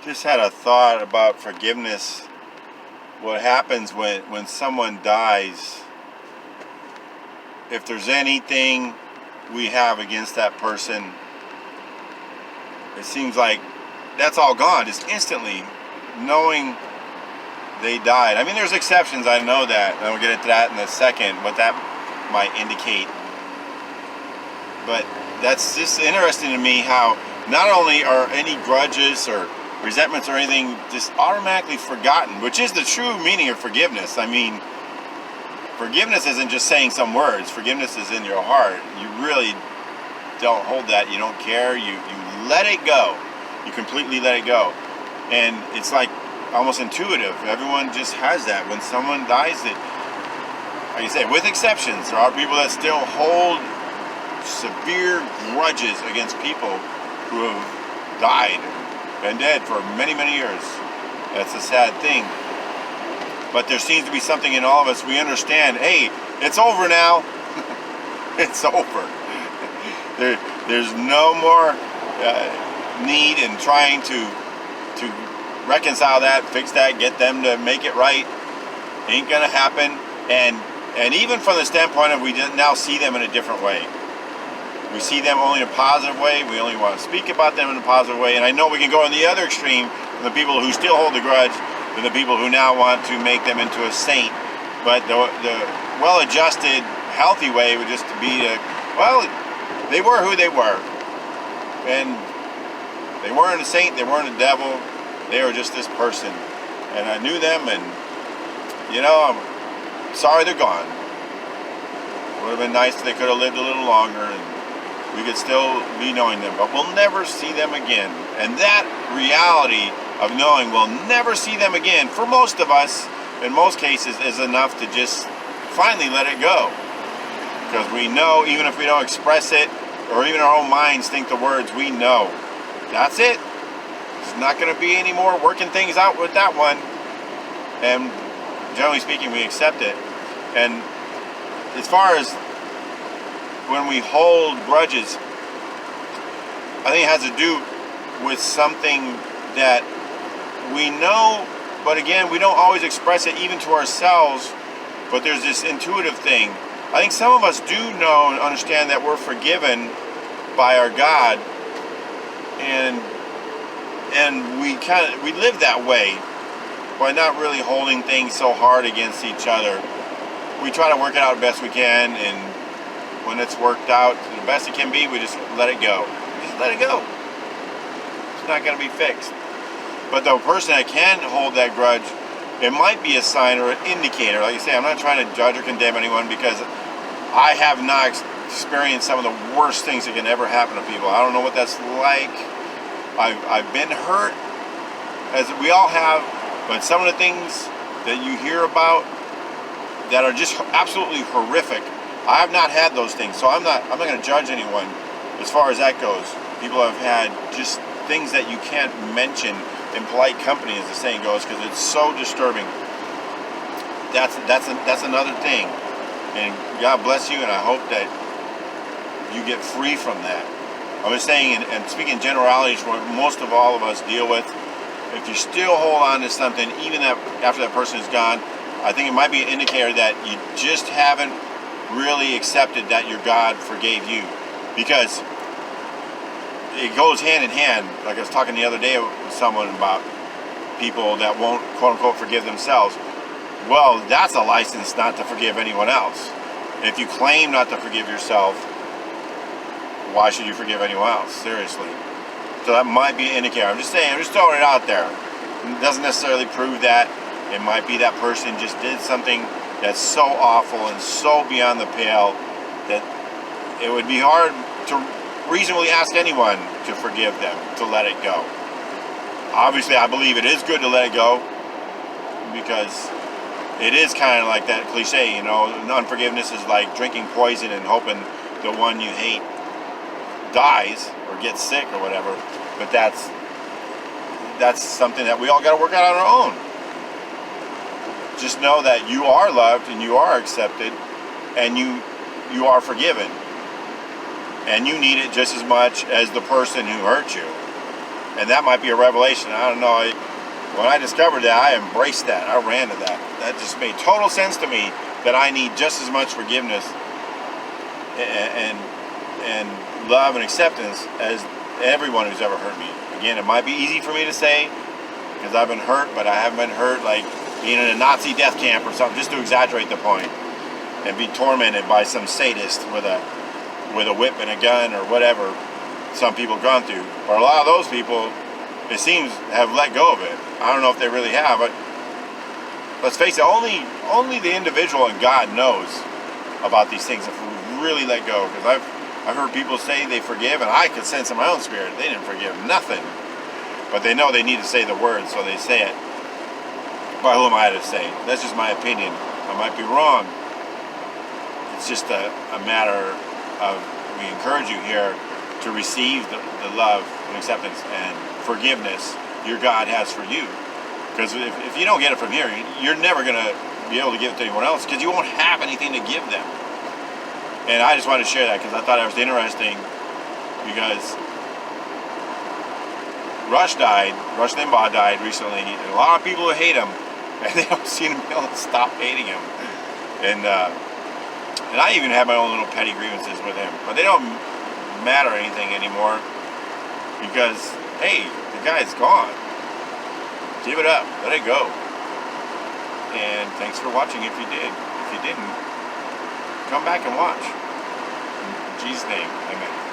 Just had a thought about forgiveness. What happens when someone dies, if there's anything we have against that person, it seems like that's all gone just instantly, knowing they died. I mean, there's exceptions, I know that, and I'll get into that in a second, what that might indicate. But that's just interesting to me how not only are any grudges or resentments or anything just automatically forgotten, which is the true meaning of forgiveness. I mean, forgiveness isn't just saying some words. Forgiveness is in your heart. You really don't hold that. You don't care. You let it go. You completely let it go. And it's like almost intuitive. Everyone just has that. When someone dies, like I say, with exceptions, there are people that still hold severe grudges against people who have died, been dead for many, many years. That's a sad thing. But there seems to be something in all of us. We understand, hey, it's over now. It's over. There's no more need in trying to reconcile that, fix that, get them to make it right. Ain't gonna happen. And even from the standpoint of we now see them in a different way. We see them only in a positive way. We only want to speak about them in a positive way. And I know we can go on the other extreme, from the people who still hold the grudge, to the people who now want to make them into a saint. But the well-adjusted, healthy way would just be well, they were who they were. And they weren't a saint, they weren't a devil, they were just this person. And I knew them, and, I'm sorry they're gone. Would have been nice if they could have lived a little longer, and we could still be knowing them, but we'll never see them again. And that reality of knowing we'll never see them again, for most of us, in most cases, is enough to just finally let it go. Because we know, even if we don't express it, or even our own minds think the words, we know. That's it. There's not going to be any more working things out with that one. And generally speaking, we accept it. And as far as when we hold grudges, I think it has to do with something that we know, but again, we don't always express it even to ourselves, but there's this intuitive thing. I think some of us do know and understand that we're forgiven by our God, and we live that way by not really holding things so hard against each other. We try to work it out the best we can, and when it's worked out the best it can be, we just let it go. Just let it go. It's not going to be fixed. But the person that can hold that grudge, it might be a sign or an indicator. Like you say, I'm not trying to judge or condemn anyone, because I have not experienced some of the worst things that can ever happen to people. I don't know what that's like. I've been hurt, as we all have, but some of the things that you hear about that are just absolutely horrific, I have not had those things, so I'm not going to judge anyone as far as that goes. People have had just things that you can't mention in polite company, as the saying goes, because it's so disturbing. That's another thing, and God bless you, and I hope that you get free from that. I was saying, and speaking in generalities, what most of all of us deal with, if you still hold on to something, even after that person is gone, I think it might be an indicator that you just haven't really accepted that your God forgave you. Because it goes hand in hand. Like I was talking the other day with someone about people that won't, quote unquote, forgive themselves. Well, that's a license not to forgive anyone else. If you claim not to forgive yourself, why should you forgive anyone else? Seriously. So that might be an indicator. I'm just saying, I'm just throwing it out there. It doesn't necessarily prove that. It might be that person just did something that's so awful and so beyond the pale that it would be hard to reasonably ask anyone to forgive them, to let it go. Obviously, I believe it is good to let it go, because it is kind of like that cliche, unforgiveness is like drinking poison and hoping the one you hate dies or gets sick or whatever. But that's something that we all got to work out on our own. Just know that you are loved and you are accepted, and you are forgiven, and you need it just as much as the person who hurt you. And that might be a revelation. I don't know. When I discovered that, I embraced that. I ran to that. That just made total sense to me that I need just as much forgiveness and love and acceptance as everyone who's ever hurt me. Again, it might be easy for me to say because I've been hurt, but I haven't been hurt like being in a Nazi death camp or something, just to exaggerate the point, and be tormented by some sadist with a whip and a gun or whatever some people have gone through. Or a lot of those people, it seems, have let go of it. I don't know if they really have, but let's face it, only the individual and God knows about these things if we really let go. Because I've heard people say they forgive, and I could sense in my own spirit they didn't forgive nothing. But they know they need to say the word, so they say it. But who am I to say? That's just my opinion. I might be wrong. It's just a matter of, we encourage you here to receive the love and acceptance and forgiveness your God has for you. Because if you don't get it from here, you're never going to be able to give it to anyone else because you won't have anything to give them. And I just wanted to share that because I thought it was interesting because Rush Limbaugh died recently, and a lot of people who hate him, and they don't seem to be able to stop hating him. And I even have my own little petty grievances with him, but they don't matter anything anymore because, hey, the guy's gone. Give it up. Let it go. And thanks for watching if you did. If you didn't, come back and watch. In Jesus' name, amen.